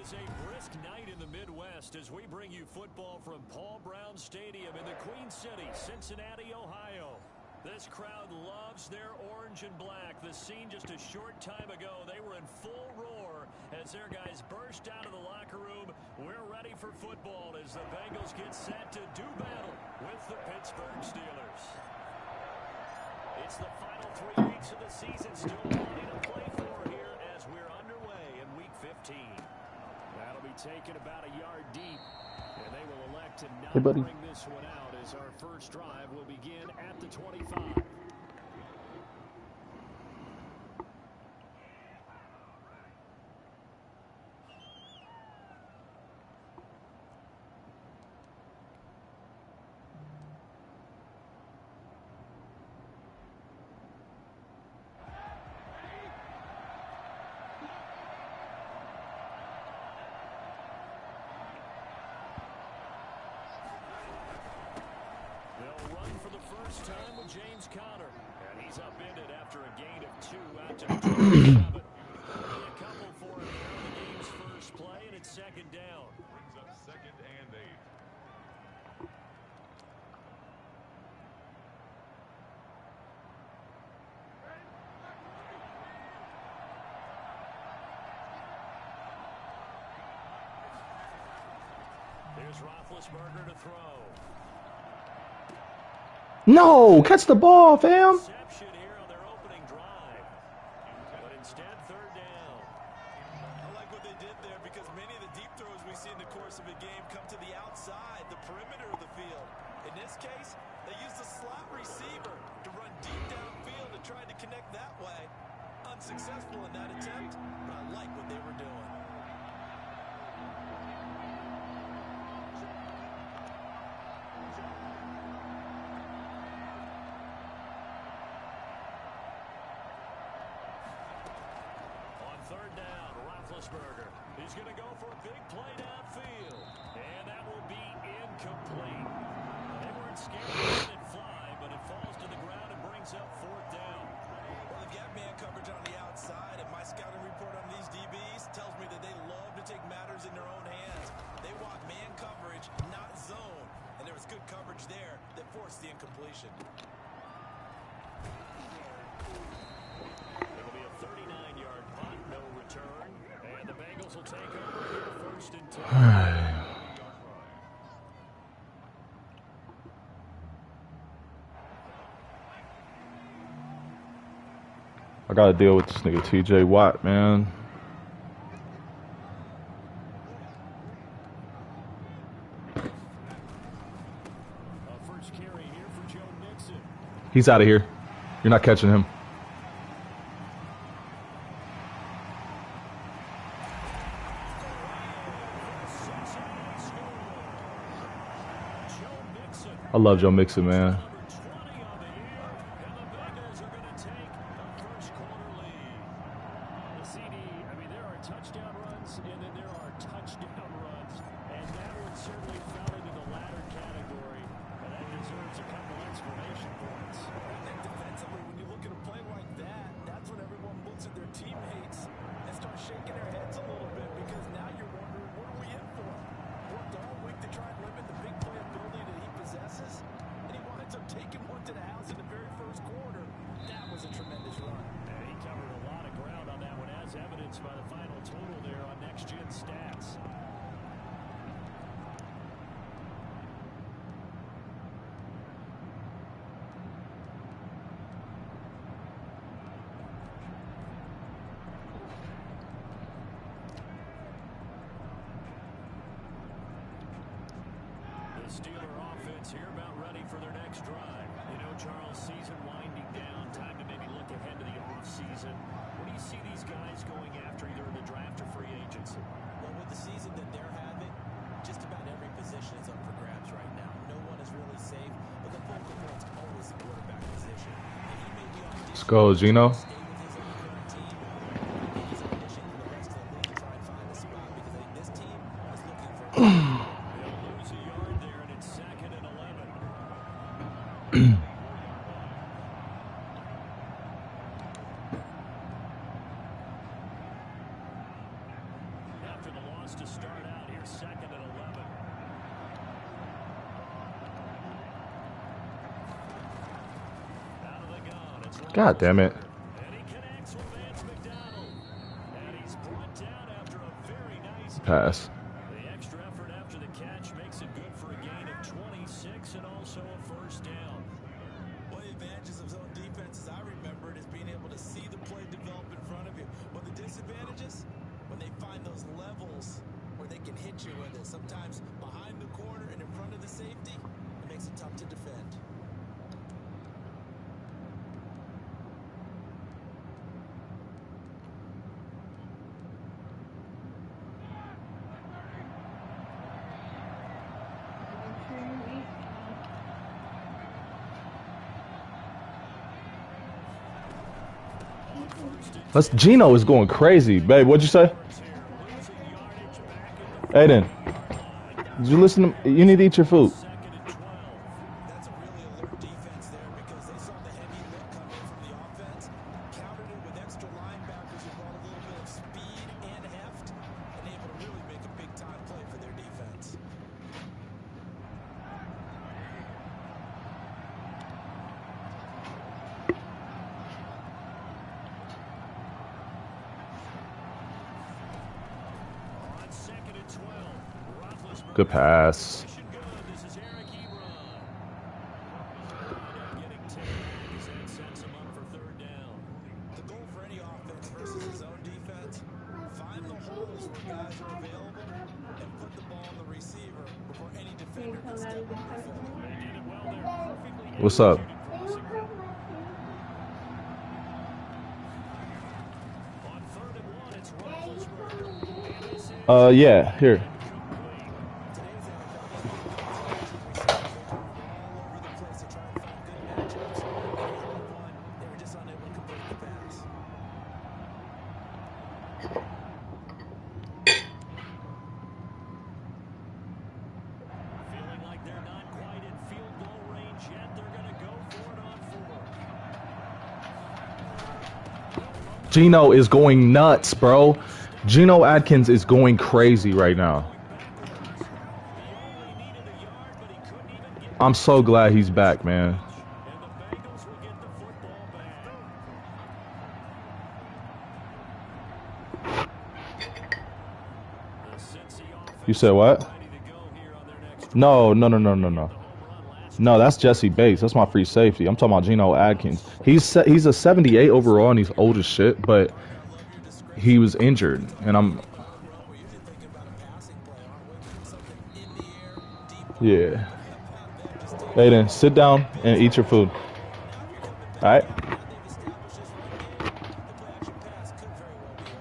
is a brisk night in the Midwest as we bring you football from Paul Brown Stadium in the Queen City, Cincinnati, Ohio. This crowd loves their orange and black. The scene just a short time ago, they were in full roar as their guys burst out of the locker room. We're ready for football as the Bengals get set to do battle with the Pittsburgh Steelers. It's the final 3 weeks of the season, still plenty to play for here as we're underway in Week 15. That'll be taken about a yard deep, and they will elect to not bring this one out as our first drive will begin at the 25. Time with James Conner, and he's upended after a gain of 2 out to 27. A couple for him there on the game's first play, and it's second down. Brings up 2nd and 8. Here's Roethlisberger to throw. No, catch the ball, fam. Reception here on their opening drive, but instead 3rd down. I like what they did there because many of the deep throws we see in the course of a game come to the outside, the perimeter of the field. In this case, they used a slot receiver to run deep downfield and tried to connect that way. Unsuccessful in that attempt, but I like what they were doing. Roethlisberger. He's going to go for a big play downfield, and that will be incomplete. They weren't scared to let it fly, but it falls to the ground and brings up 4th down. Well, they've got man coverage on the outside, and my scouting report on these DBs tells me that they love to take matters in their own hands. They want man coverage, not zone, and there was good coverage there that forced the incompletion. It'll be a 39-yard punt, no return. And the Bengals will take over here 1st and 10. I gotta deal with this nigga TJ Watt, man. First carry here for Joe Mixon. He's out of here. You're not catching him. I love Joe Mixon, man. By the final total there on Next Gen Stats. The Steeler offense here about ready for their next drive. You know, Charles, season winding down, time to maybe look ahead to the offseason. What do you see these guys going after either in the draft or free agency? Well, with the season that they're having, just about every position is up for grabs right now. No one is really safe, but the focal point's always the quarterback position. And he may be on Let's go, Gino. After the loss to God damn it. And he connects with Vance McDonald. And he's brought down after a very nice Pass. The extra effort after the catch makes it good for a gain of 26 and also a first down. One of the advantages of zone defense, as I remember it, is being able to see the play develop in front of you. But the disadvantages, when they find those levels where they can hit you with it, sometimes behind the corner and in front of the safety, it makes it tough to defend. Let's. Gino is going crazy, babe. What'd you say? Aiden, did you listen to? You need to eat your food. That's a really alert defense there because they saw the heavy look come in from the offense, countered it with extra linebackers who brought a little bit of speed and heft, and able to really make a big-time play for their defense. On second and 12, Roethlisberger. Good pass. Position good. This is Eric Ebron. Getting 10 as that sets him up for third down. The goal for any offense versus his own defense, find the holes where guys are available and put the ball on the receiver before any defender can step on the field. They did it well there. Perfectly What's up? executed crossing. On third and 1, it's Roethlisberger. And this is Yeah, here. Today's NFL receivers are all over the place to try and find good matchups. And they had one, they were just unable to complete the pass. feeling like they're not quite in field goal range yet. They're going to go for it on fourth. Gino is going nuts, bro. Gino Atkins is going crazy right now. He only needed a yard, but he couldn't even get I'm so glad he's back, man. and the Bengals will get the football back. The Cincy offense You said what? ready to go here on their next No. home run last No, that's Jesse Bates. That's my free safety. I'm talking about Gino Atkins. He's a 78 overall and he's old as shit, but he was injured, and I'm. We're usually thinking about a passing play, aren't we? Something in the air, deep. Yeah. Aiden, sit down and eat your food. All right. They've established this run game. The play action pass could very well be open.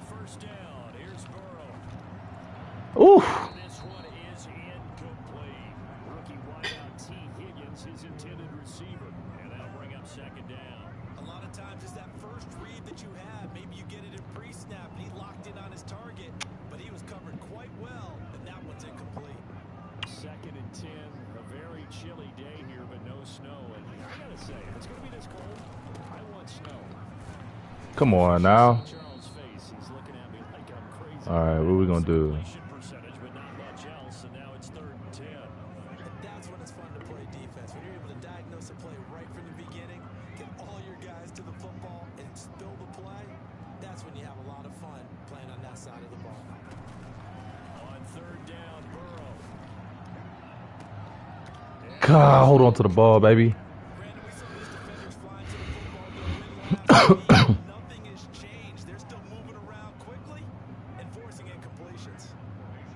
First down. Here's Burrow. Oof. This one is incomplete. Rookie wideout T. Higgins, his intended receiver. And that'll bring up second down. A lot of times it's that first read that you have. Maybe you get it in pre-snap and he locked in on his target, but he was covered quite well, and that one's incomplete. Second and 10. A very chilly day here, but no snow. And I gotta say, if it's gonna be this cold, I want snow. Come on now. Charles' face, he's looking at me like I'm crazy. All right, what we gonna do? Completion percentage, but not much else, and now it's third and 10. And that's when it's fun to play defense. When you're able to diagnose a play right from the beginning, get all your guys to the football, and spill the play, that's when you have a lot of fun playing on that side of the ball. On third down, Burrow. God, hold on to the ball, baby. Brandon, we saw these defenders flying to the football during last week. Nothing has changed. They're still moving around quickly and forcing incompletions.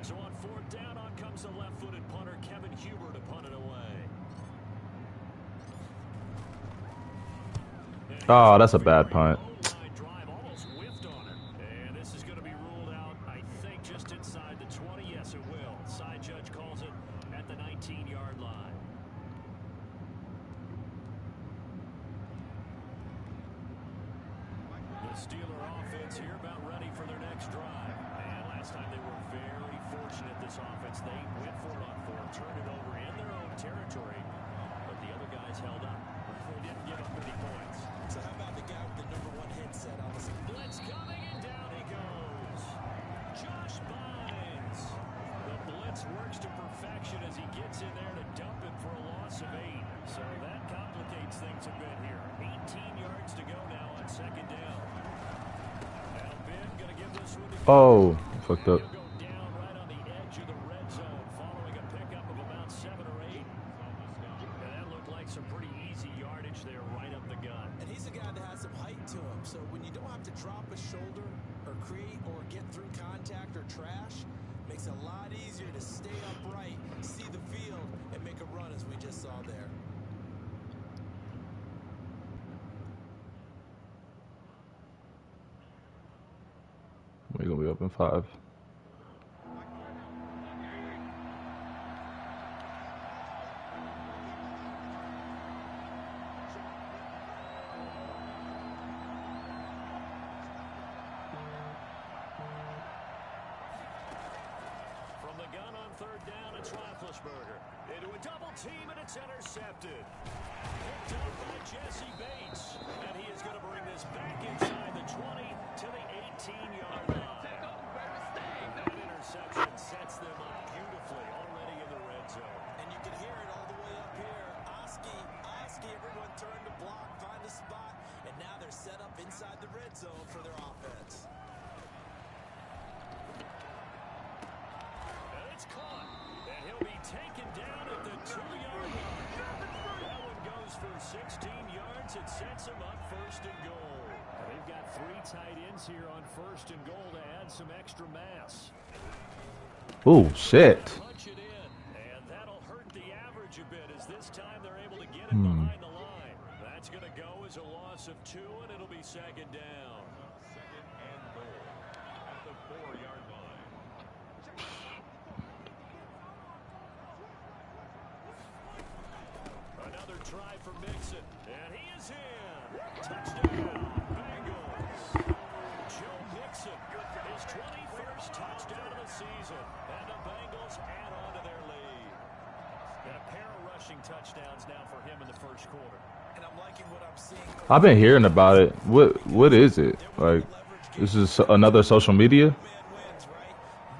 So on fourth down, on comes the left-footed punter, Kevin Huber, to punt it away. Oh, that's a bad punt. O-line drive almost whiffed on it. And this is going to be ruled out, I think, just inside the 20. Yes, it will. Side judge calls it at the 19-yard line. The Steeler offense here about ready for their next drive. And last time they were very fortunate, this offense. They went for it on fourth, turned it over in their own territory. But the other guys held up. They didn't give up any points. So how about the guy with the #1 headset on the Oh, fucked up. He'll go down right on the edge of the red zone following a pickup of about 7 or 8. And that looked like some pretty easy yardage there right up the gut. And he's a guy that has some height to him. So when you don't have to drop a shoulder or create or get through contact or trash, makes it a lot easier to stay upright, see the field, and make a run as we just saw there. We're gonna be up in 5. From the gun on 3rd down, it's Roethlisberger. Into a double team, and it's intercepted. Picked up by Jesse Bates. And he is going to bring this back inside the 20 to the 18-yard line. That interception sets them up beautifully already in the red zone. And you can hear it all the way up here. Oski, everyone turned to block, find a spot, and now they're set up inside the red zone for their offense. And it's caught. And he'll be taken down at the 2-yard line. That one goes for 16 yards. It sets him up 1st and goal. They've got 3 tight ends here on 1st and goal to add some extra mass. Oh shit. Punch it in, and that'll hurt the average a bit as this time they're able to get it behind the line. That's going to go as a loss of 2, and it'll be 2nd down. 2nd and goal at the 4-yard line. Another try for Mixon, and he is in. Touchdown, Bengals. Joe Mixon, his 21st touchdown of the season, and the Bengals add on to their lead. And a pair of rushing touchdowns now for him in the 1st quarter. And I'm liking what I'm seeing. I've been hearing about it. What is it? Like, this is another social media? Wins, right?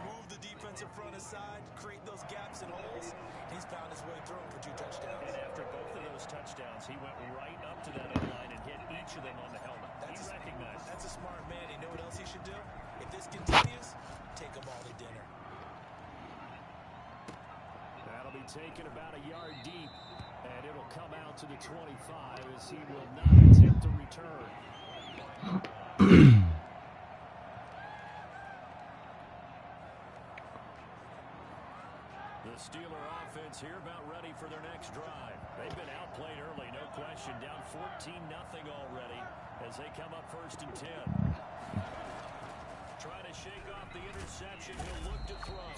Move the defensive front aside, create those gaps and holes. He's found his way through them for 2 touchdowns. And after both of those touchdowns, he went right up to that end line and hit each of them on the helmet. He recognized it. That's a smart man. You know what else he should do? If this continues, take them all to dinner. That'll be taken about a yard deep, and it'll come out to the 25 as he will not attempt to return. The Steeler offense here about ready for their next drive. They've been outplayed early, no question. Down 14-0 already as they come up 1st and 10. Trying to shake off the interception. He'll look to throw.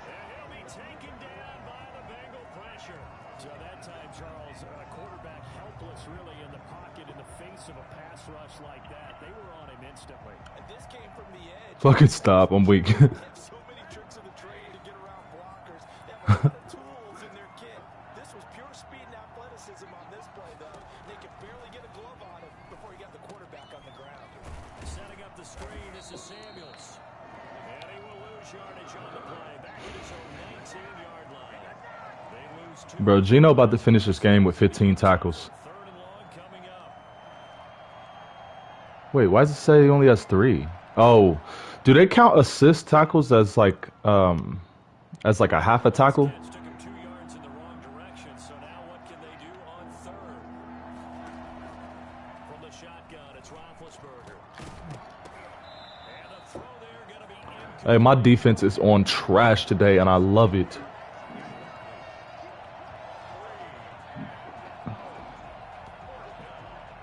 And he'll be taken down by the Bengal pressure. So that time, Charles, a quarterback helpless really in the pocket in the face of a pass rush like that. They were on him instantly. And this came from the edge. Fucking stop, I'm weak. They have so many tricks of the trade to get around blockers. They have a lot of tools in their kit. This was pure speed and athleticism on this play, though. They could barely get a glove on him before he got the quarterback on the ground. Setting up the screen, this is Samuels. And he will lose yardage on the play. Back at his own 19-yard line. They lose 2. Bro, Gino about to finish this game with 15 tackles. 3rd and long coming up. Wait, why does it say he only has 3? Oh, do they count assist tackles as like a half a tackle? Took him 2 yards in the wrong direction, so now what can they do on 3rd? From the shotgun, it's Roethlisberger. And the throw there going to be incomplete. Hey, my defense is on trash today, and I love it.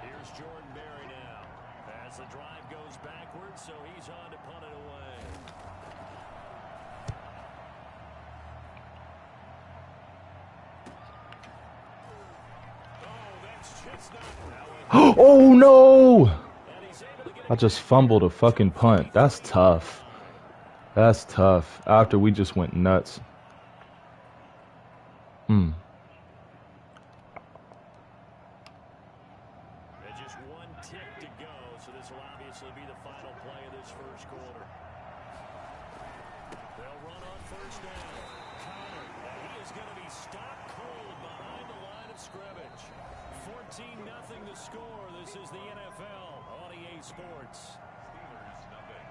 Here's Jordan Berry now. As the drive goes backwards, so he's on to punt it away. Oh, that's just not. Oh no! And he's able to get I just fumbled a fucking punt. That's tough. That's tough. After we just went nuts. And just 1 tick to go, so this will obviously be the final play of this 1st quarter. They'll run on 1st down. Connor, and he is going to be stopped cold behind the line of scrimmage. 14-0 the score. This is the NFL on EA Sports. Steelers nothing.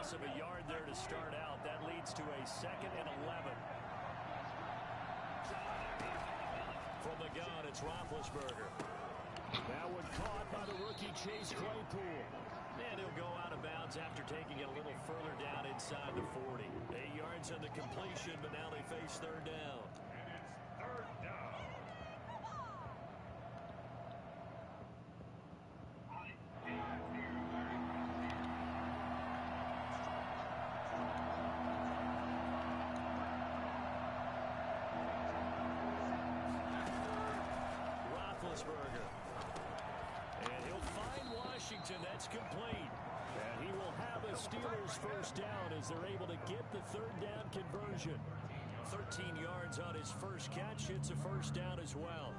loss of a yard there to start out. That leads to a 2nd and 11. From the gun, it's Roethlisberger. That one caught by the rookie Chase Claypool. And he'll go out of bounds after taking it a little further down inside the 40. 8 yards on the completion, but now they face 3rd down. And it's 3rd down. Roethlisberger. And he'll find Washington. That's complete. And he will have a Steelers 1st down as they're able to get the 3rd down conversion. 13 yards on his first catch. It's a 1st down as well.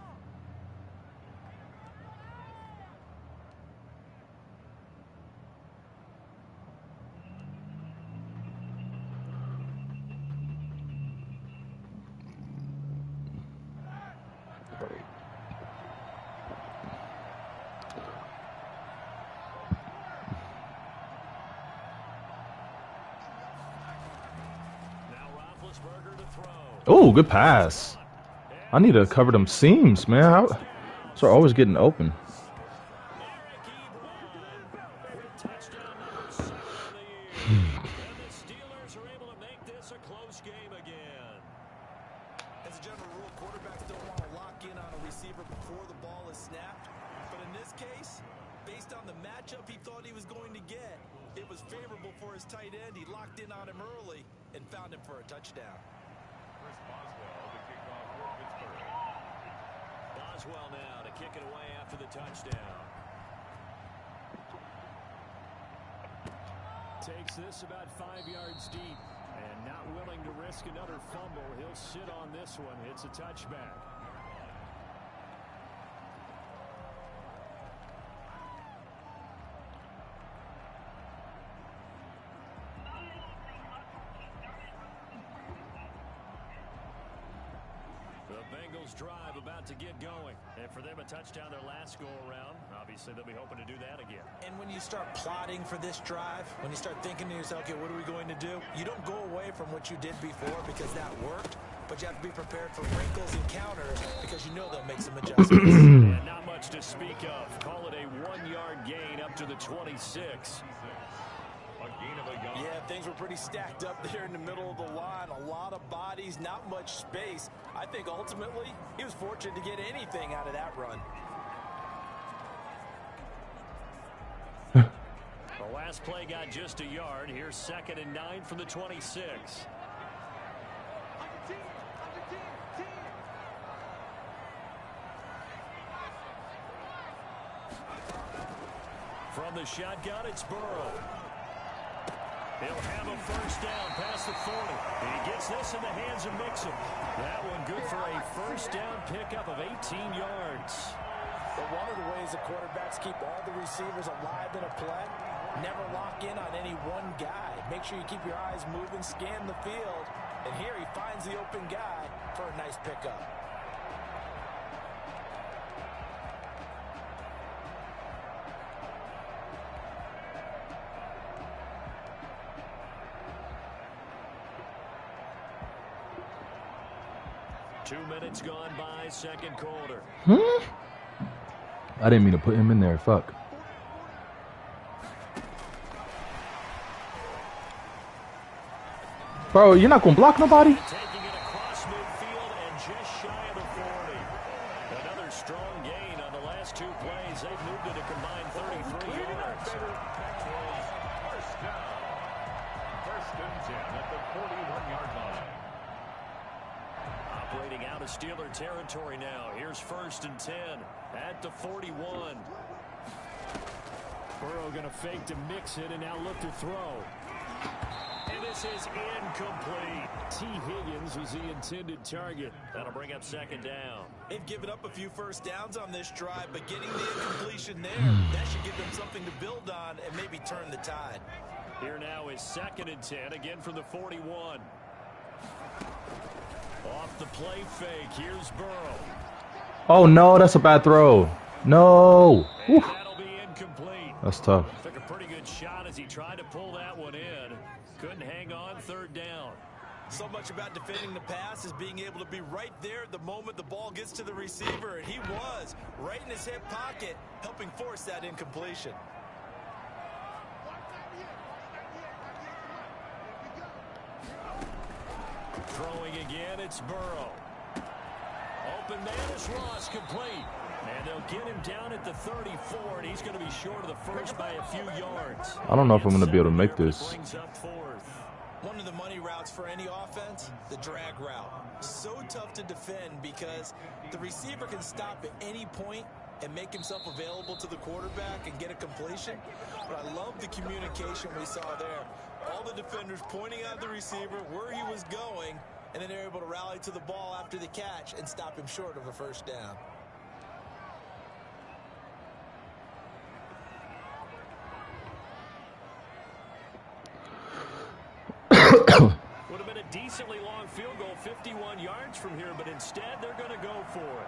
Oh, good pass. I need to cover them seams, man. So always getting open. As a general rule, quarterbacks don't want to lock in on a receiver before the ball is snapped. But in this case, based on the matchup he thought he was going to get, it was favorable for his tight end. He locked in on him early and found him for a touchdown. Boswell now to kick it away after the touchdown. Takes this about 5 yards deep. And not willing to risk another fumble. He'll sit on this one. It's a touchback. Bengals drive about to get going. And for them, a touchdown their last go-around. Obviously, they'll be hoping to do that again. And when you start plotting for this drive, when you start thinking to yourself, okay, what are we going to do? You don't go away from what you did before because that worked, but you have to be prepared for wrinkles and counters because you know they'll make some adjustments. And not much to speak of. Call it a 1-yard gain up to the 26. Yeah, things were pretty stacked up there in the middle of the line. A lot of bodies, not much space. I think ultimately he was fortunate to get anything out of that run. The last play got just a yard. Here's 2nd and 9 from the 26. From the shotgun, it's Burrow. He'll have a 1st down past the 40. He gets this in the hands of Mixon. That one good for a 1st down pickup of 18 yards. But one of the ways the quarterbacks keep all the receivers alive in a play, never lock in on any one guy. Make sure you keep your eyes moving, scan the field. And here he finds the open guy for a nice pickup. Two minutes gone by, 2nd quarter. I didn't mean to put him in there. Fuck. Bro, you're not going to block nobody? Taking it across midfield and just shy of the 40. Another strong gain on the last 2 plays. They've moved it a combined 33 yards. 1st down. 1st and 10 at the 41-yard line. Operating out of Steeler territory now. Here's 1st and 10 at the 41. Burrow going to fake to mix it and now look to throw. And this is incomplete. T. Higgins was the intended target. That'll bring up 2nd down. They've given up a few 1st downs on this drive, but getting the incompletion there, that should give them something to build on and maybe turn the tide. Here now is 2nd and 10, again from the 41. Off the play fake, here's Burrow. Oh, no, that's a bad throw. No. And that'll be incomplete. That's tough. Took a pretty good shot as he tried tried to pull that one in. Couldn't hang on third down. So much about defending the pass is being able to be right there at the moment the ball gets to the receiver, and he was right in his hip pocket, helping force that incompletion. Throwing again, it's Burrow. Open man is Ross, complete. And they'll get him down at the 34, and he's going to be short of the first by a few yards. I don't know if I'm going to be able to make this. One of the money routes for any offense, the drag route. So tough to defend because the receiver can stop at any point and make himself available to the quarterback and get a completion. But I love the communication we saw there. All the defenders pointing out the receiver where he was going, and then they're able to rally to the ball after the catch and stop him short of a first down. Would have been a decently long field goal, 51 yards from here, but instead they're going to go for it.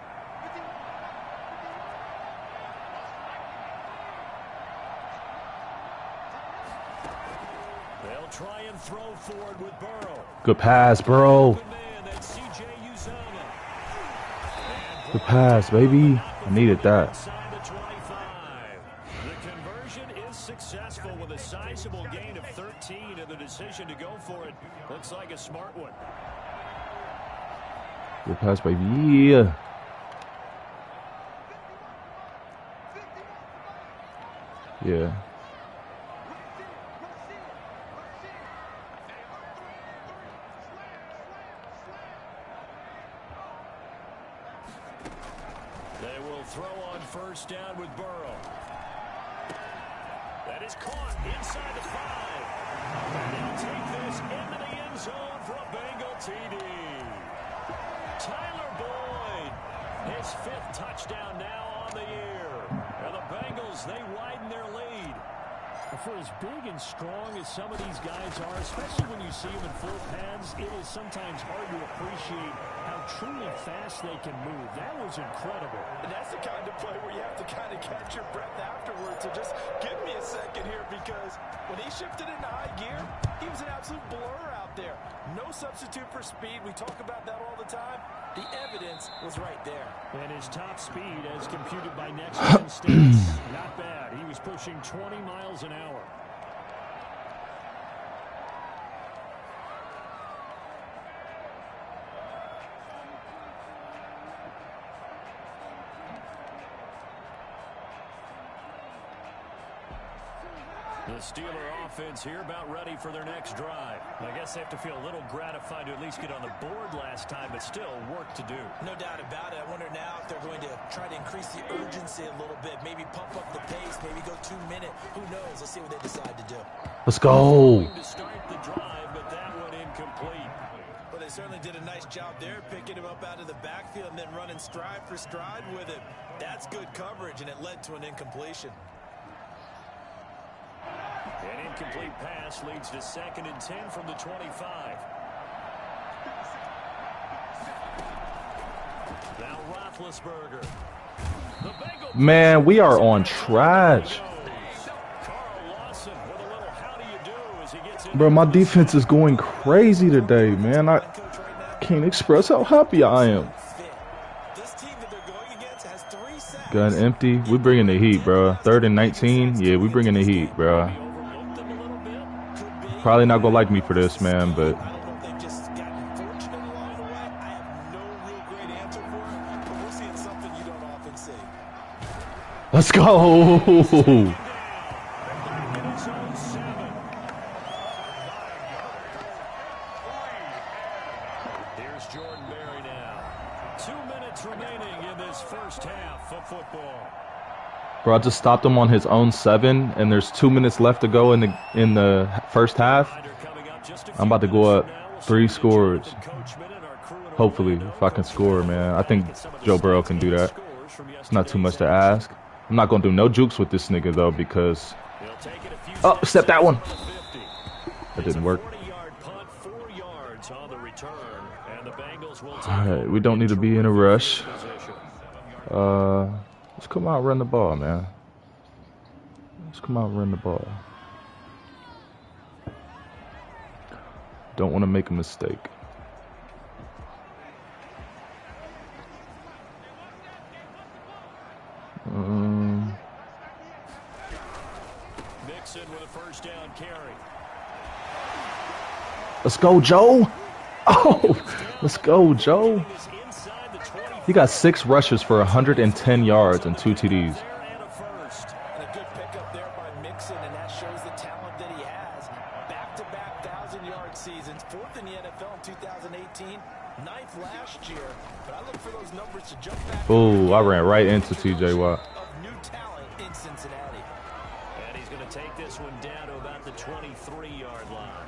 They'll try and throw forward with Burrow. Good pass, Burrow. Good pass, baby. I needed that. The conversion is successful with a sizable gain of 13, and the decision to go for it looks like a smart one. Good pass, baby. Yeah. Yeah. They will throw on first down with Burrow. That is caught inside the 5. And they'll take this into the end zone for a Bengal TD. Tyler Boyd, his 5th touchdown now on the year. And the Bengals, they widen their lead. For as big and strong as some of these guys are, especially when you see them in full pads, it is sometimes hard to appreciate how truly fast they can move. That was incredible. And that's the kind of play where you have to kind of catch your breath afterwards. So just give me a second here, because when he shifted into high gear, he was an absolute blur out there. No substitute for speed. We talk about that all the time. The evidence was right there. And his top speed, as computed by Next Gen Stats, not bad. He was pushing 20 miles an hour. The Steeler offense here about ready for their next drive. I guess they have to feel a little gratified to at least get on the board last time, but still work to do. No doubt about it. I wonder now if they're going to try to increase the urgency a little bit, maybe pump up the pace, maybe go 2 minute. Who knows? Let's see what they decide to do. Let's go. To start the drive, but that one incomplete. Well, they certainly did a nice job there, picking him up out of the backfield and then running stride for stride with him. That's good coverage, and it led to an incompletion. An incomplete pass leads to 2nd and 10 from the 25. Now Roethlisberger. Man, we are on trash. Bro, my defense is going crazy today, man. I can't express how happy I am. Gun empty. We bringing the heat, bro. 3rd and 19. Yeah, we bringing the heat, bro. Probably not gonna like me for this, man, but let's go. Bro, I just stopped him on his own 7, and there's 2 minutes left to go in the first half. I'm about to go up 3 scores. Hopefully, if I can score, man. I think Joe Burrow can do that. It's not too much to ask. I'm not going to do no jukes with this nigga, though, because... Oh, step that one. That didn't work. Alright, we don't need to be in a rush. Let's come out and run the ball, man. Let's come out and run the ball. Don't want to make a mistake. Mixon with a first down carry. Let's go, Joe. Oh, let's go, Joe. He got 6 rushes for 110 yards and 2 TDs. And a good pickup there by Mixon, and that shows the talent that he has. Back-to-back 1,000-yard seasons, 4th in the NFL in 2018, 9th last year. But I look for those numbers to jump back. Oh, I ran right into TJ Watt. Of new talent in Cincinnati. And he's going to take this one down to about the 23-yard line.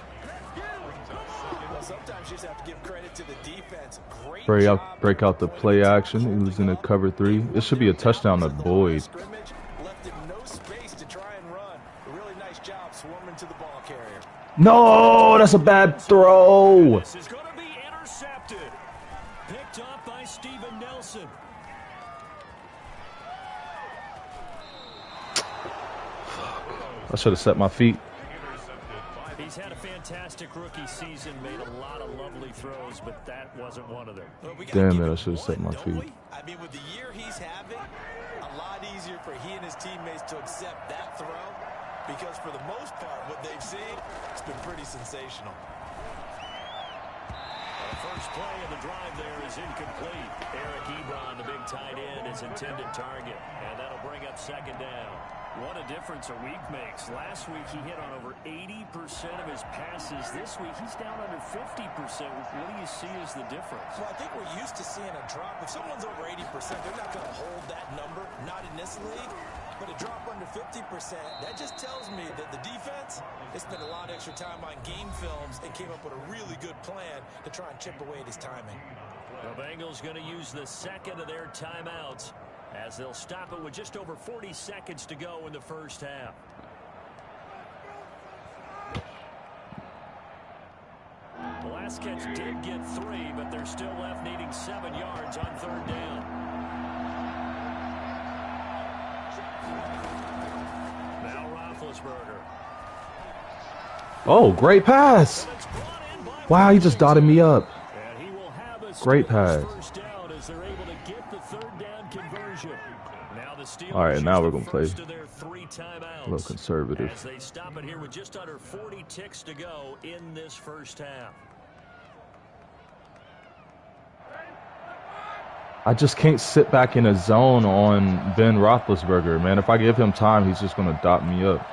Well, sometimes you just have to give credit to the defense. Great Break out the play action. He was in the cover 3. This should be a touchdown to Boyd. Left him no space to try and run. A really nice job swarming to the ball carrier. No, that's a bad throw. This is going to be intercepted. Picked up by Steven Nelson. I should have set my feet. He's had a fantastic rookie season, made a lot of lovely throws, but that wasn't one of them. Well, Damn it, I should have set my feet. I mean, with the year he's having, a lot easier for he and his teammates to accept that throw, because for the most part, what they've seen, it's been pretty sensational. The first play of the drive there is incomplete. Eric Ebron, the big tight end, is intended target, and that'll bring up second down. What a difference a week makes. Last week he hit on over 80% of his passes. This week he's down under 50%. What do you see as the difference? Well, I think we're used to seeing a drop. If someone's over 80%, they're not going to hold that number, not in this league. But a drop under 50%, that just tells me that the defense, they spent a lot of extra time on game films and came up with a really good plan to try and chip away at his timing. The Bengals going to use the second of their timeouts, as they'll stop it with just over 40 seconds to go in the first half. The last catch did get 3, but they're still left needing 7 yards on third down. Now Roethlisberger. Oh, great pass. Wow, he just dotted me up. And he will have a Great pass. first down as they're able to get the third down conversion. Now the Steelers All right, now we're use gonna play the first of their 3 timeouts. a little conservative. As they stop it here with just under 40 ticks to go in this first half. I just can't sit back in a zone on Ben Roethlisberger, man. If I give him time, he's just going to dot me up.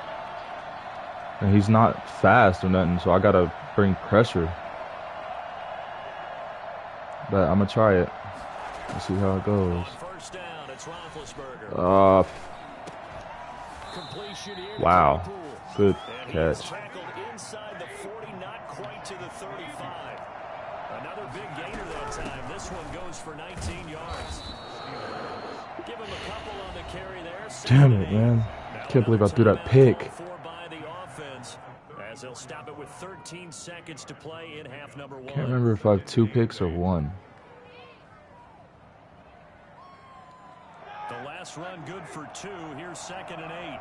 And he's not fast or nothing, so I got to bring pressure. But I'm going to try it. Let's see how it goes. First down, it's Roethlisberger. Completion here to Wow. Liverpool. Good And he is catch. tackled inside the 40, not quite to the 35. Another big gainer that time. This one goes for 19 yards. Give him a couple on the carry there. Damn it, man. Can't believe I threw that pick. By the offense, as they'll stop it with 13 seconds to play in half number 1. Can't remember if I have 2 picks or 1. The last run good for 2. Here's 2nd and 8.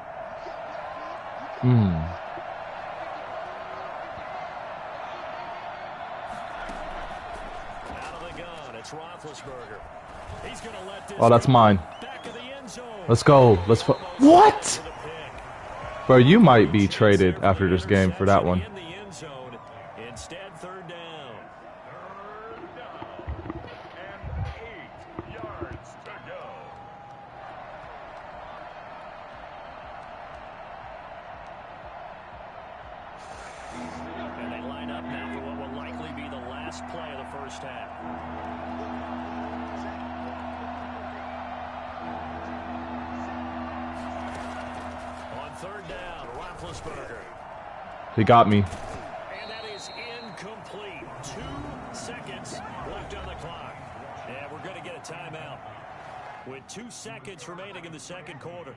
Out of the gun, it's Roethlisberger. He's going to let this Oh, that's mine. back of the end zone. Let's go. What? Bro, you might be traded after this game for that one. In the end zone. Instead, third down. And 8 yards to go. And they line up now for what will likely be the last play of the first half. On third down, Roethlisberger. He got me. And that is incomplete. 2 seconds left on the clock. And we're going to get a timeout with 2 seconds remaining in the second quarter.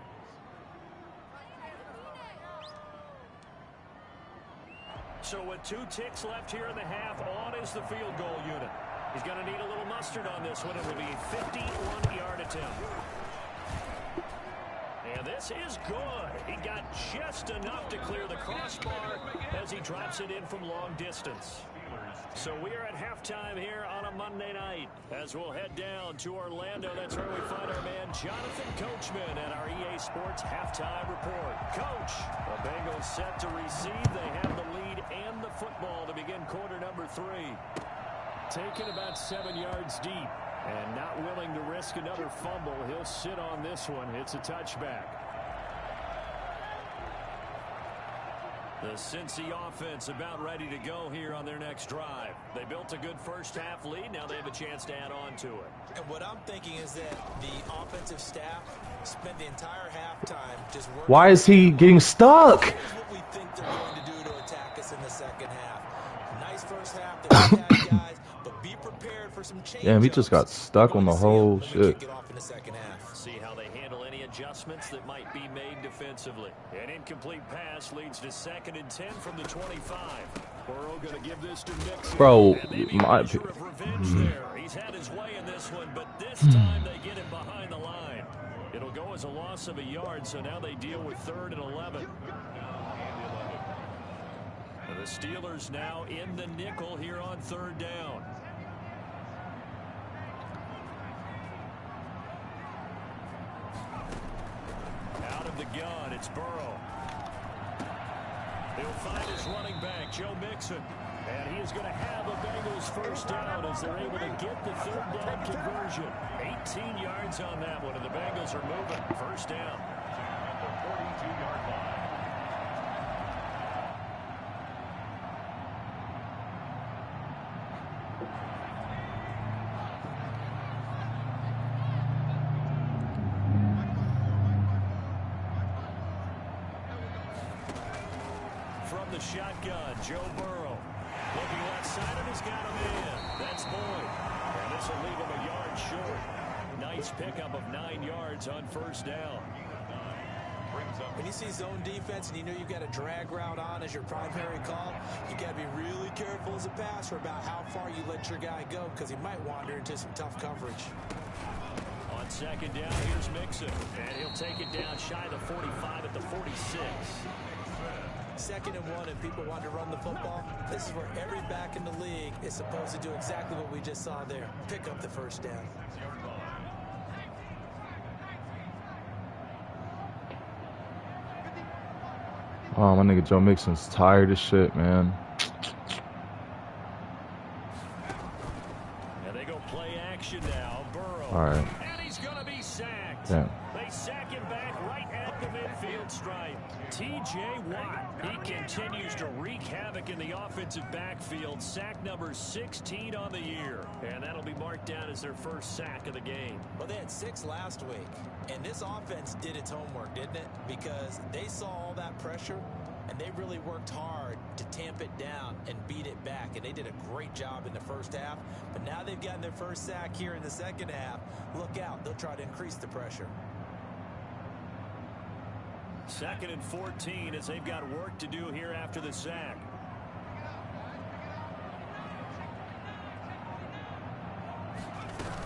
So with 2 ticks left here in the half, on is the field goal unit. He's going to need a little mustard on this one. It will be a 51-yard attempt. And this is good. He got just enough to clear the crossbar as he drops it in from long distance. So we are at halftime here on a Monday night as we'll head down to Orlando. That's where we find our man Jonathan Coachman at our EA Sports halftime report. Coach, the Bengals set to receive. They have the lead and the football to begin quarter number 3. Taken about 7 yards deep and not willing to risk another fumble. He'll sit on this one. It's a touchback. The Cincy offense about ready to go here on their next drive. They built a good first half lead. Now they have a chance to add on to it. And what I'm thinking is that the offensive staff spent the entire halftime just working. Why is he getting stuck? Here's what we think they're going to do to attack us in the second half. Nice first half. They had guys, but be prepared for some change. Damn, he just got stuck on the whole shit. Kick it off in the second half. See how they handle any adjustments that might be made defensively. An incomplete pass leads to 2nd and 10 from the 25. Burrow going to give this to Mixon. Bro, my revenge there. He's had his way in this one, but this time they get it behind the line. It'll go as a loss of a yard, so now they deal with 3rd and 11. The Steelers now in the nickel here on 3rd down. Out of the gun, it's Burrow. He'll find his running back, Joe Mixon. And he is going to have a Bengals first down as they're able to get the 3rd down conversion. 18 yards on that one, and the Bengals are moving. First down. At the 42-yard line. From the shotgun, Joe Burrow. Looking left side, and he's got a man. That's Boyd. And this will leave him a yard short. Nice pickup of 9 yards on first down. When you see zone defense and you know you've got a drag route on as your primary call, you got to be really careful as a passer about how far you let your guy go because he might wander into some tough coverage. On 2nd down, here's Mixon. And he'll take it down shy of the 45 at the 46. 2nd and 1, and people want to run the football. This is where every back in the league is supposed to do exactly what we just saw there. Pick up the first down. Oh, my nigga Joe Mixon's tired as shit, man. And they go play action now. Burrow. All right. And he's going to be sacked. Damn. They sack him back right at the midfield stripe. T.J. Watt, he continues to wreak havoc in the offensive backfield. Sack number 16 on the year. And that'll be marked down as their first sack of the game. Well, they had 6 last week, and this offense did its homework, didn't it? Because they saw all that pressure, and they really worked hard to tamp it down and beat it back. And they did a great job in the first half. But now they've gotten their first sack here in the second half. Look out. They'll try to increase the pressure. 2nd and 14 as they've got work to do here after the sack.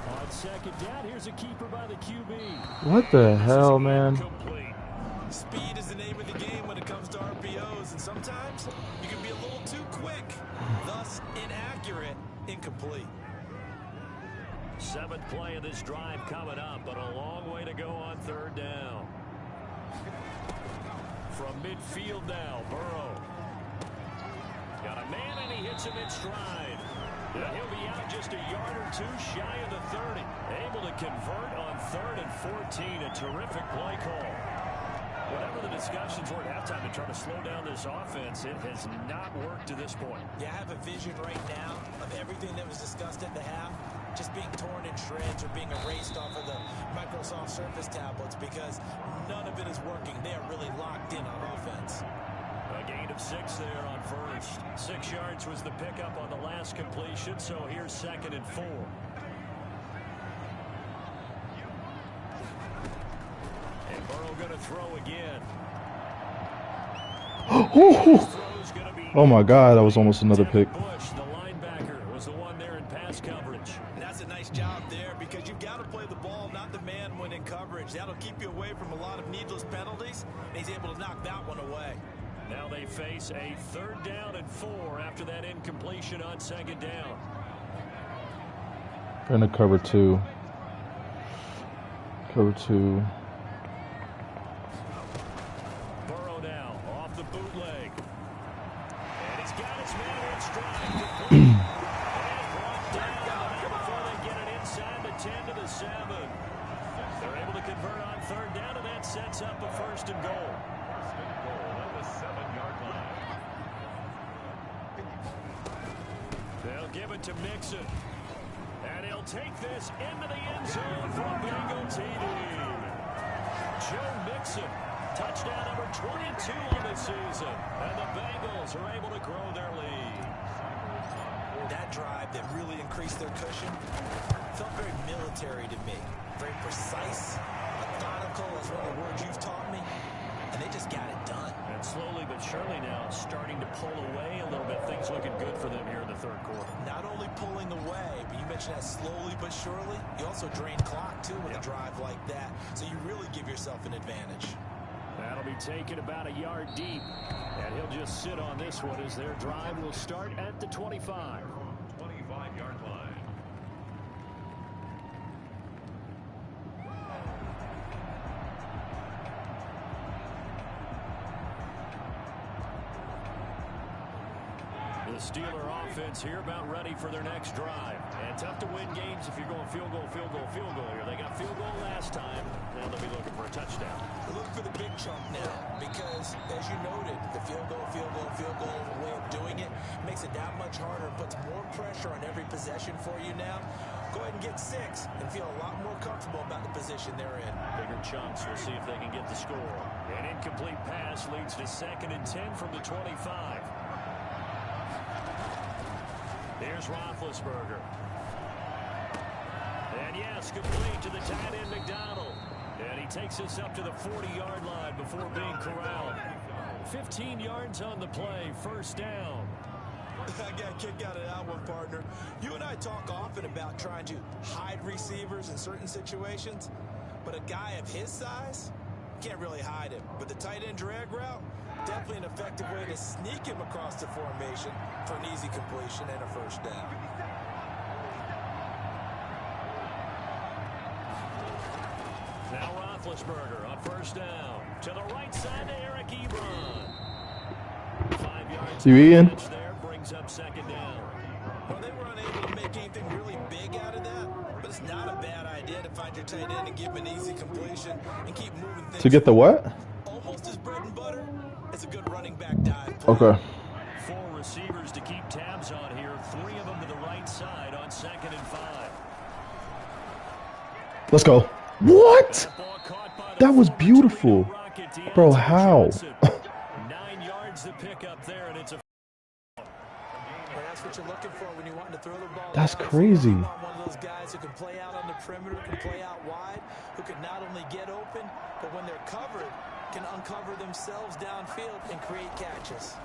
On 2nd down, here's a keeper by the QB. What the hell, man? Speed is the name of the game when it comes to RPOs, and sometimes you can be a little too quick, thus inaccurate, incomplete. 7th play of this drive coming up, but a long way to go on 3rd down. From midfield now, Burrow. Got a man, and he hits him in stride. And he'll be out just a yard or 2 shy of the 30. Able to convert on 3rd and 14. A terrific play call. Whatever the discussions were at halftime to try to slow down this offense, it has not worked to this point. Yeah, I have a vision right now of everything that was discussed at the half just being torn in shreds or being erased off of the Microsoft Surface tablets because none of it is working. They are really locked in on offense. A gain of 6 there on first. 6 yards was the pickup on the last completion, so here's 2nd and 4. And Burrow going to throw again. Oh my God, that was almost another pick. Bush, the linebacker, was the one there in pass coverage. And that's a nice job there because you've got to play the ball, not the man when in coverage. That'll keep you away from a lot of needless penalties, and he's able to knock that one away. Now they face a 3rd down and 4 after that incompletion on second down. They're in a cover 2. Cover 2. Burrow now off the bootleg. And he's got his man in stride. And brought down before they get it inside the 10 to the 7. They're able to convert on third down, and that sets up a 1st and goal. First and goal at the 7-yard line. They'll give it to Mixon. And he'll take this into the end zone for a Bengal TD. Joe Mixon, touchdown number 22 on the season. And the Bengals are able to grow their lead. That drive that really increased their cushion felt very military to me. Very precise, methodical is one of the words you've taught me. And they just got it done. And slowly but surely now starting to pull away a little bit. Things looking good for them here in the third quarter. Not only pulling away, but you mentioned that slowly but surely. You also drain clock, too, with a drive like that. So you really give yourself an advantage. That'll be taken about a yard deep. And he'll just sit on this one as their drive will start at the 25. 25-yard line. The Steeler offense here about ready for their next drive. And tough to win games if you're going field goal, field goal, field goal here. They got field goal last time. Now they'll be looking for a touchdown. Look for the big chunk now because, as you noted, the field goal way of doing it makes it that much harder and puts more pressure on every possession for you now. Go ahead and get 6 and feel a lot more comfortable about the position they're in. Bigger chunks. We'll see if they can get the score. An incomplete pass leads to 2nd and 10 from the 25. Here's Roethlisberger. And yes, complete to the tight end McDonald. And he takes us up to the 40-yard line before being corralled. 15 yards on the play, 1st down. I got a kick out of that one, partner. You and I talk often about trying to hide receivers in certain situations, but a guy of his size can't really hide him. But the tight end drag route, definitely an effective way to sneak him across the formation for an easy completion and a 1st down. Now Roethlisberger on 1st down. To the right side to Eric Ebron. 5 yards. You eating? There brings up 2nd down. Well, they were unable to make anything really big out of that, but it's not a bad idea to find your tight end and give him an easy completion and keep moving things. To get the what? Almost his bread and butter. It's a good running back dive play. Okay. 4 receivers to keep tabs on here. 3 of them to the right side on 2nd and 5. Let's go. What? That was beautiful. Bro, how? 9 yards to pick up there, and it's a... That's what you're looking for when you want to throw the ball. That's crazy. You want one of those guys who can play out on the perimeter, can play out wide, who can not only get open, but when they're covered, can uncover themselves downfield and create catches.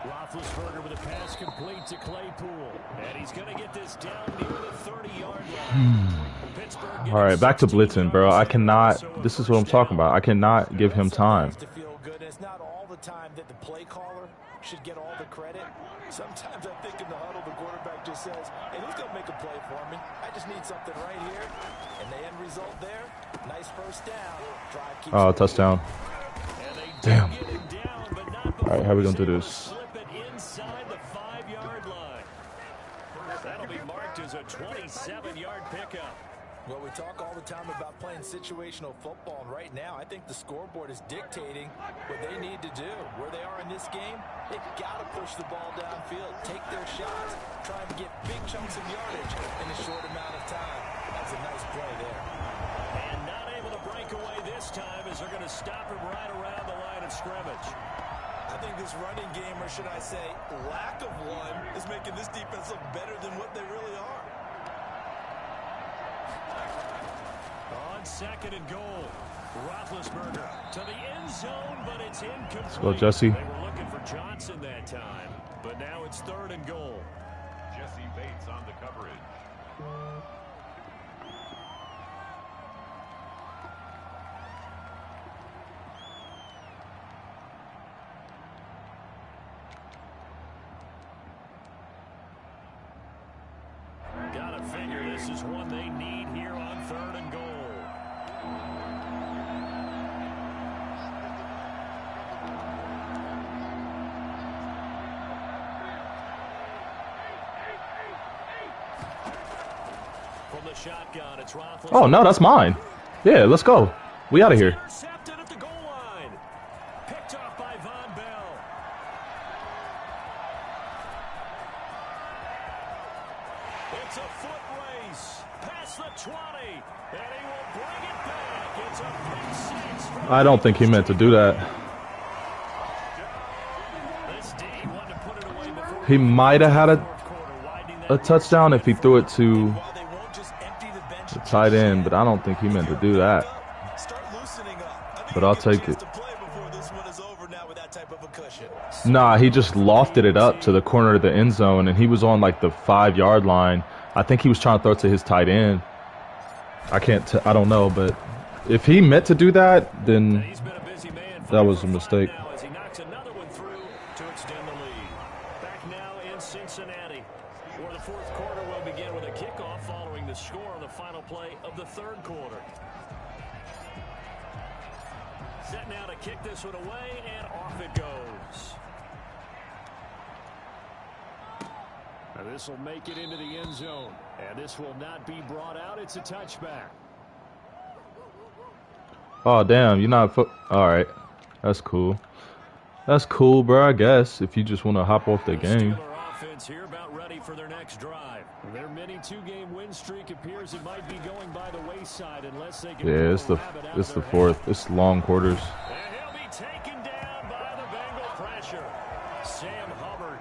Roethlisberger with a pass complete to Claypool. And he's going to get this down near the 30-yard line. All right, back to blitzing, bro. I cannot. This is what I'm talking about. I cannot give him time. To feel good. It's not all the time that the play caller should get all the credit. Sometimes I think in the huddle, the quarterback just says, hey, who's going to make a play for me? I just need something right here. And the end result there, nice 1st down. Drive keeps Touchdown. Damn. All right, how are we going to do this? Inside the 5-yard line. That'll be marked as a 27-yard pickup. Well, we talk all the time about playing situational football, and right now I think the scoreboard is dictating what they need to do. Where they are in this game, they've got to push the ball downfield, take their shots, try to get big chunks of yardage in a short amount of time. That's a nice play there. And not able to break away this time as they're going to stop him right around the line of scrimmage. I think this running game, or should I say lack of one, is making this defense look better than what they really are. On 2nd and goal, Roethlisberger to the end zone, but it's incomplete. Let's go, Jesse. They were looking for Johnson that time, but now it's 3rd and goal. Jesse Bates on the coverage. Gotta figure this is one they need here on 3rd and goal. From the shotgun, it's Roethlisberger. Oh, no, that's mine. Yeah, let's go. We out of here. Intercepted at the goal line. Picked off by Von Bell. It's a foot race. Past the 20. And he will bring it back. It's a pick six. I don't think he meant to do that. This D wanted to put it away before He might have had the fourth quarter, widening that a touchdown if he threw it to While they won't just empty the bench the tight end, but I don't think he meant to do that. start loosening up. I think But I'll you get a take chance it. to play before this one is over now with that type of a cushion. Nah, he just lofted it up to the corner of the end zone, and he was on like the 5-yard line. I think he was trying to throw it to his tight end. I don't know, but if he meant to do that, then He's been a busy man. that was a 5 for 5 mistake. now as he knocks another one through to extend the lead. Back now in Cincinnati, where the fourth quarter will begin with a kickoff following the score on the final play of the 3rd quarter. Set now to kick this one away, and off it goes. Now this will make it into the end zone, and this will not be brought out. It's a touchback. Oh, damn, you're not... All right, that's cool. That's cool, bro, I guess, if you just want to hop off the game. Steeler offense here about ready for their next drive. Their mini 2-game win streak appears it might be going by the wayside unless they can Yeah, pull a rabbit out of it's the their fourth. hat. It's long quarters. And he'll be taken down by the Bengal pressure. Sam Hubbard,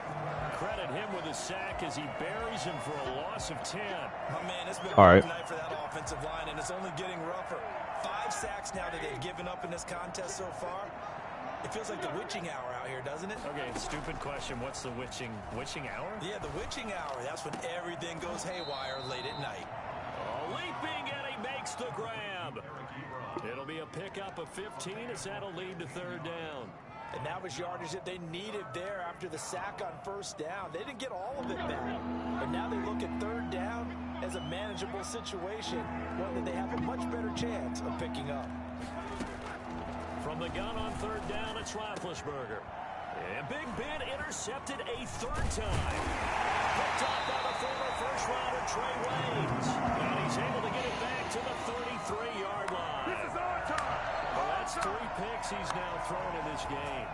credit him with a sack as he buries him for a loss of 10. Oh, man, it's been a All rough right. night for that offensive line, and it's only getting rougher. 5 sacks now that they've given up in this contest so far. It feels like the witching hour out here, doesn't it? Okay, stupid question. What's the witching hour? Yeah, the witching hour. That's when everything goes haywire late at night. Oh, leaping, and he makes the grab. It'll be a pickup of 15 as that'll lead to 3rd down. And that was yardage that they needed there after the sack on 1st down. They didn't get all of it back. But now they look at 3rd down as a manageable situation, one that they have a much better chance of picking up. From the gun on 3rd down, it's Roethlisberger. And Big Ben intercepted a 3rd time. Picked off by the former first-rounder Trey Waynes. And he's able to get it back to the 33-yard line. This is our time. Well, that's 3 picks he's now thrown in this game.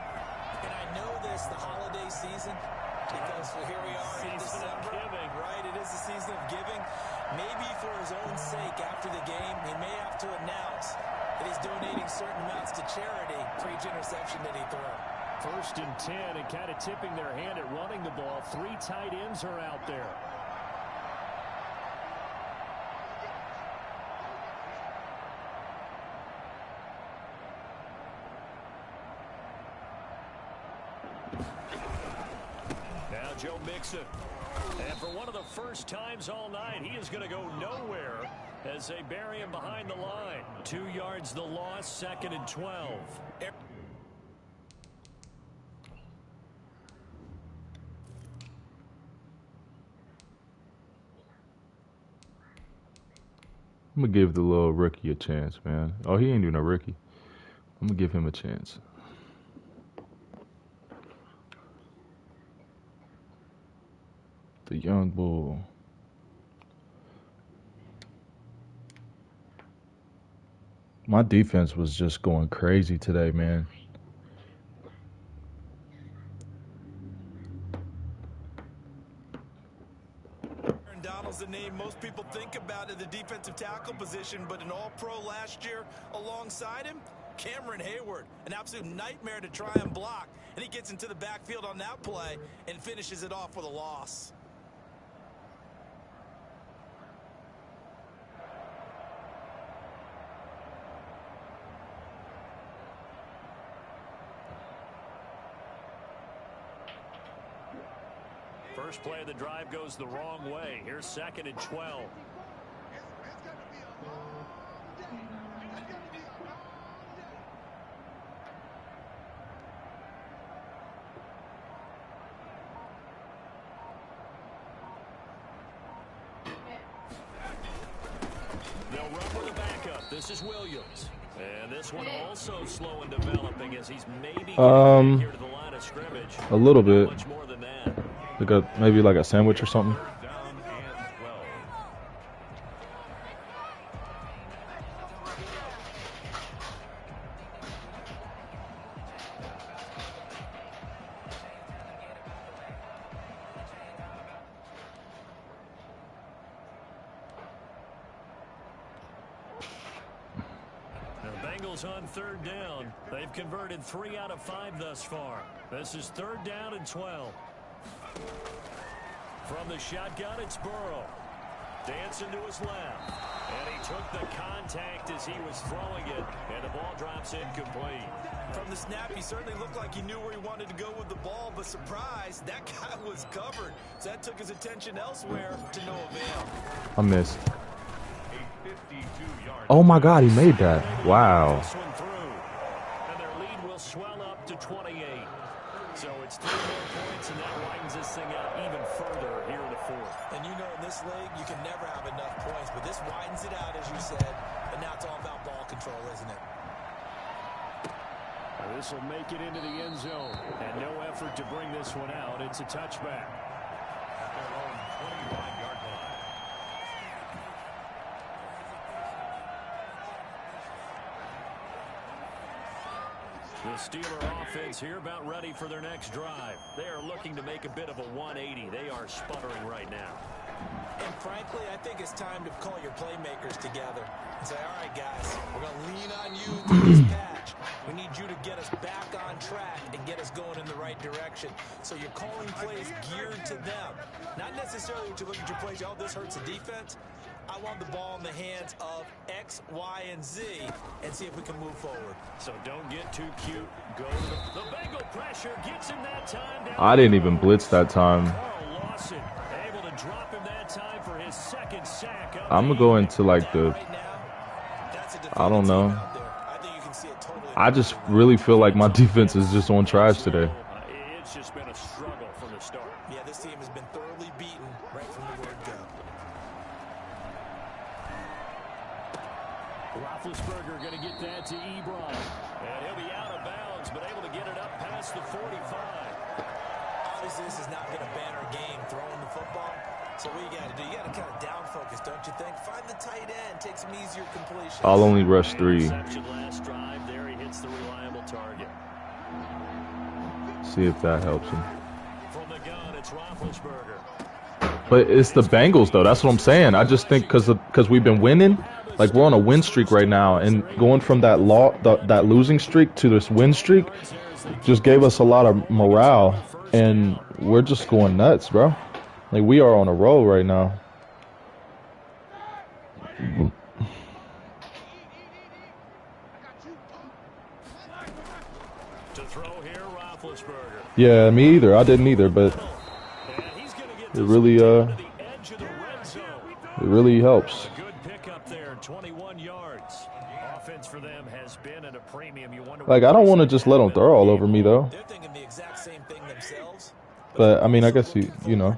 And I know this, the holiday season, because here we are in Season of December. giving. Right, it is the season of giving. Maybe for his own sake after the game, he may have to announce that he's donating certain amounts to charity for each interception that he threw. 1st and 10, and kind of tipping their hand at running the ball. 3 tight ends are out there. Now Joe Mixon. And for one of the first times all night, he is going to go nowhere as they bury him behind the line. 2 yards the loss, 2nd and 12. I'm going to give the little rookie a chance, man. Oh, he ain't even a rookie. I'm going to give him a chance. The young bull. My defense was just going crazy today, man. Donald's the name most people think about at the defensive tackle position, but an all-pro last year alongside him, Cameron Hayward, an absolute nightmare to try and block, and he gets into the backfield on that play and finishes it off with a loss. First play of the drive goes the wrong way. Here's 2nd and 12. They'll run with a backup. This is Williams. And this one also slow in developing as he's maybe getting here to the line of scrimmage. A little bit. Much more than that. Maybe like a sandwich or something. Bengals on 3rd down. They've converted 3 out of 5 thus far. This is 3rd down and 12. From the shotgun, it's Burrow. Dancing to his left. And he took the contact as he was throwing it. And the ball drops incomplete. From the snap, he certainly looked like he knew where he wanted to go with the ball, but surprise, that guy was covered. So that took his attention elsewhere to no avail. I missed. Oh my God, he made that. Wow. And their lead will swell up to 28. So it's 3 more points, and that widens this thing out even further here in the 4th. And you know in this league, you can never have enough points, but this widens it out, as you said, and now it's all about ball control, isn't it? This will make it into the end zone, and no effort to bring this one out. It's a touchback. At their own 25-yard line. The Steeler offense here about ready for their next drive. They are looking to make a bit of a 180. They are sputtering right now. And frankly, I think it's time to call your playmakers together and say, all right, guys, we're going to lean on you through this patch. We need you to get us back on track and get us going in the right direction. So you're calling plays geared to them. Not necessarily when you look at your plays, oh, this hurts the defense. I want the ball in the hands of X, Y, and Z and see if we can move forward. So don't get too cute. Go to the Bengal pressure. Gets him that time. Down I didn't even blitz that time. Carl Lawson able to drop him that time for his 2nd sack. I'm going to go into like the, I don't know. I just really feel like my defense is just on trash today. It's just been a struggle from the start. Yeah, this team has been thoroughly beaten right from the word go. Roethlisberger going to get that to Ebron. And he'll be out of bounds, but able to get it up past the 45. Obviously, this is not been a banner game throwing the football. So what you got to do, you got to kind of down focus, don't you think? Find the tight end, take some easier completions. I'll only rush 3. Last drive there, he hits the reliable target. See if that helps him. From the gun, it's Roethlisberger. But it's the Bengals, though. That's what I'm saying. I just think because we've been winning, like we're on a win streak right now, and going from that losing streak to this win streak just gave us a lot of morale, and we're just going nuts, bro. Like we are on a roll right now. To throw here, Roethlisberger. Yeah, me either. I didn't either, but it really helps. Good pickup there, 21 yards. Offense for them has been at a premium. You wonder, like I don't want to just let them throw all over me though. They're thinking the exact same thing themselves. But I mean, I guess you know,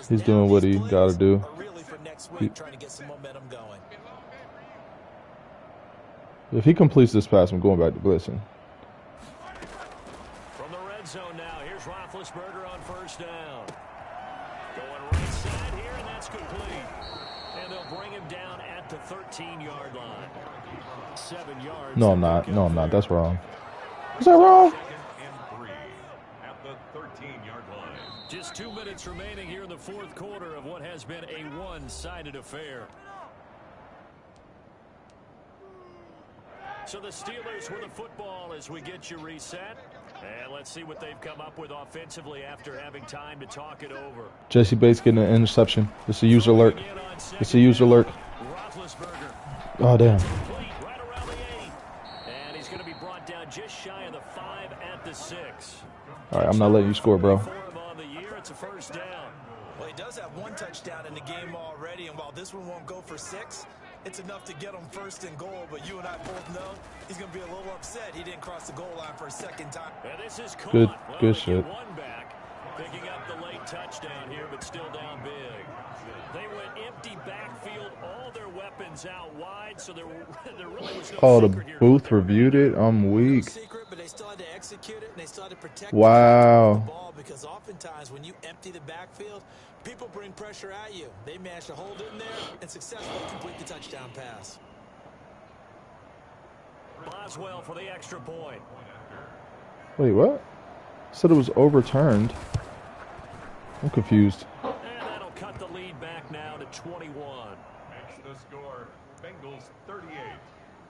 he's doing what he got to do. Really for next week, trying to get some momentum going. If he completes this pass, I'm going back to blitzing. From the red zone now, here's Roethlisberger on 1st down. Going right side here, and that's complete. And they'll bring him down at the 13-yard line. 7 yards. No, I'm not. No, I'm not. That's wrong. Is that wrong? 2nd and 3 at the 13-yard line. Just 2 minutes remaining here in the 4th quarter of what has been a one-sided affair. So the Steelers with the football as we get you reset. And let's see what they've come up with offensively after having time to talk it over. Jesse Bates getting an interception. It's a user alert. It's a user alert. Oh, damn. Right around the 8. And he's going to be brought down just shy of the 5 at the 6. All right, I'm not letting you score, bro. On the year, it's a 1st down. Well, he does have 1 touchdown in the game already, and while this one won't go for 6, it's enough to get him 1st and goal, but you and I both know he's going to be a little upset he didn't cross the goal line for a 2nd time. And this is Good One shit. back, picking up the late touchdown here, but still down big. They went empty backfield, all their weapons out wide. Oh, the booth reviewed it. I'm weak. Secret, but they still had to execute it, and they still had to protect Wow. the ball, because oftentimes when you empty the backfield, people bring pressure at you. They managed to hold in there and successfully complete the touchdown pass. Boswell for the extra point. Wait, what? Said it was overturned. I'm confused. And that'll cut the lead back now to 21. Makes the score. Bengals 38.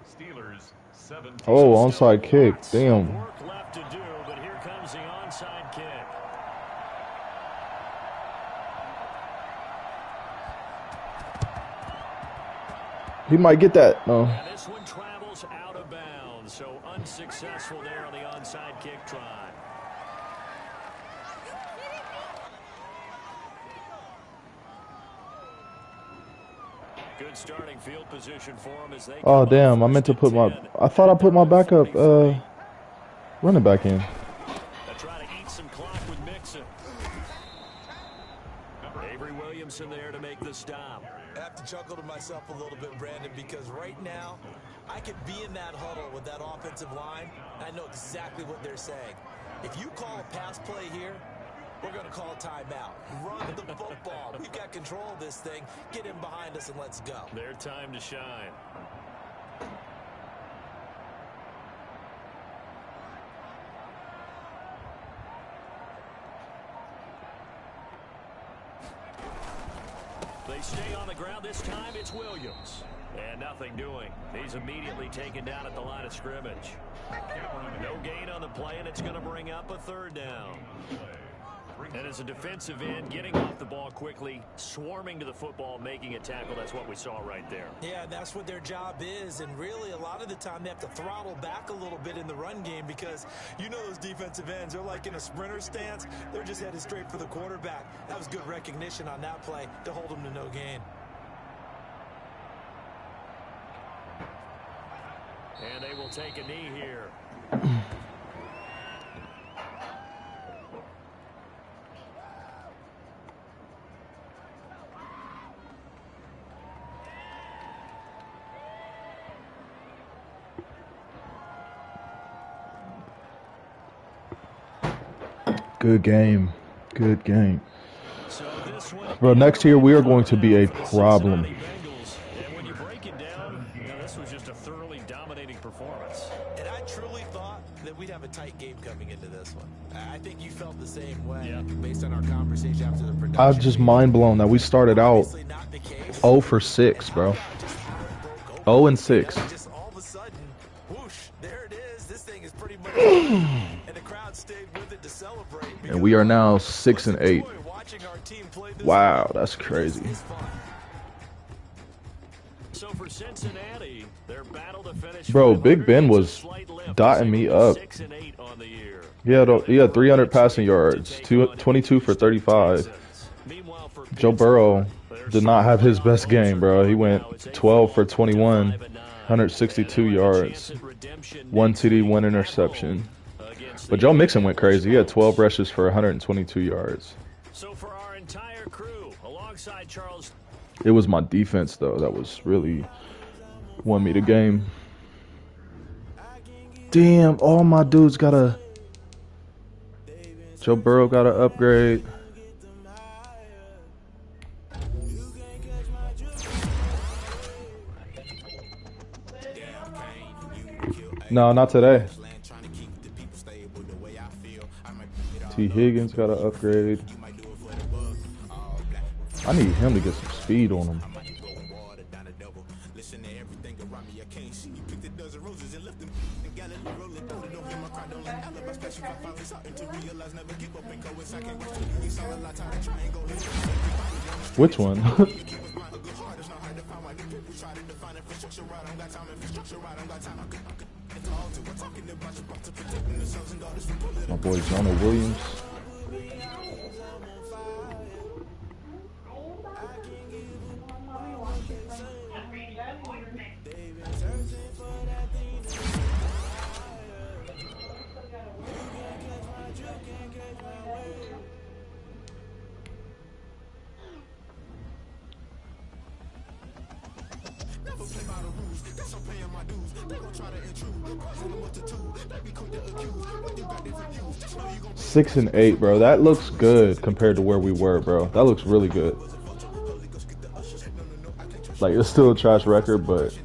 Steelers 17. Oh, onside kick. Damn. Work left to do, but here comes the onside kick. He might get that. No. And this one travels out of bounds, so unsuccessful there on the onside kick try. Good starting field position for him as they. Oh, damn. I meant to put my... I thought I put my backup running back in. They try to eat some clock with Mixon. Avery Williamson there to make the stop. I have to chuckle to myself a little bit, Brandon, because right now I could be in that huddle with that offensive line. I know exactly what they're saying. If you call a pass play here, we're going to call a timeout. Run the football. We've got control of this thing. Get in behind us and let's go. Their time to shine. They stay on the ground. This time it's Williams. And nothing doing. He's immediately taken down at the line of scrimmage. No gain on the play, and it's going to bring up a third down. And as a defensive end, getting off the ball quickly, swarming to the football, making a tackle, that's what we saw right there. Yeah, that's what their job is, and really a lot of the time they have to throttle back a little bit in the run game, because you know those defensive ends, they're like in a sprinter stance. They're just headed straight for the quarterback. That was good recognition on that play to hold them to no gain. And they will take a knee here. Good game. Good game. So this one, Bro, next year we are going to be a problem. And when you break it down, this was just a thoroughly dominating performance. And I truly thought that we'd have a tight game coming into this one. I think you felt the same way based on our conversation after the production. I'm just mind blown that we started out Obviously not the case. 0 for 6, bro. 0 and 6. Just all of a sudden, whoosh, there it is. This thing is pretty much and the crowd stayed with it to celebrate. And we are now 6 and 8. Watching our team play this Wow, that's crazy. is fun. So for Cincinnati, their battle to finish. Bro, Big Ben was dotting me up. 6 and 8 on the year. He had 300 passing yards, 22 for 35. Meanwhile, for Joe Burrow did not have his best game, bro. He went 12 for 21, 162 yards, 1 TD, 1 interception. But Joe Mixon went crazy. He had 12 rushes for 122 yards. So for our entire crew, alongside Charles. It was my defense, though, that was really won me the game. Damn, all my dudes got a... Joe Burrow got an upgrade. No, not today. T. Higgins got an upgrade. I need him to get some speed on him. Which one? My boy Jonah Williams. Six and 8, bro. That looks good compared to where we were, bro. That looks really good. Like, it's still a trash record, but